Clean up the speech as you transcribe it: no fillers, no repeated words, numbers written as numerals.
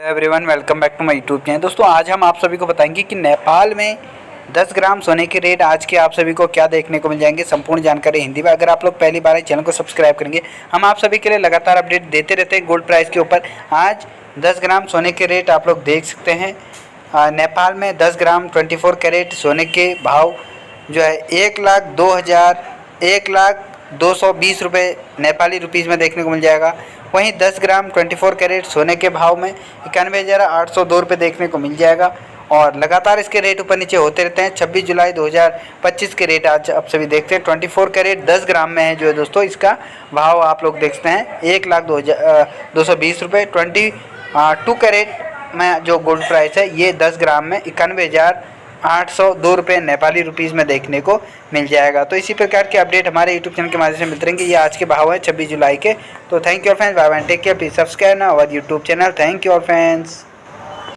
Everyone, welcome back to my YouTube channel. दोस्तों, आज हम आप सभी को बताएंगे कि नेपाल में 10 ग्राम सोने के रेट आज के आप सभी को क्या देखने को मिल जाएंगे। संपूर्ण जानकारी हिंदी में। अगर आप लोग पहली बार चैनल को सब्सक्राइब करेंगे, हम आप सभी के लिए लगातार अपडेट देते रहते हैं गोल्ड प्राइस के ऊपर। आज 10 ग्राम सोने के रेट आप लोग देख सकते हैं। नेपाल में 10 ग्राम 24 कैरेट सोने के भाव जो है 1,02,220 रुपये नेपाली रुपीज़ में देखने को मिल जाएगा। वहीं 10 ग्राम 24 कैरेट सोने के भाव में 91,802 रुपये देखने को मिल जाएगा। और लगातार इसके रेट ऊपर नीचे होते रहते हैं। 26 जुलाई 2025 के रेट आज आप सभी देखते हैं। 24 कैरेट 10 ग्राम में है जो है दोस्तों, इसका भाव आप लोग देखते हैं 1,02,220 रुपये। 22 कैरेट में जो गोल्ड प्राइस है ये 10 ग्राम में 91,802 रुपये नेपाली रुपीज़ में देखने को मिल जाएगा। तो इसी प्रकार के अपडेट हमारे यूट्यूब चैनल के माध्यम से मिलते रहेंगे। ये आज के भाव है 26 जुलाई के। तो थैंक यू और friends, bye bye, take care, please subscribe ना our YouTube channel. Thank you और फ्रेंड्स।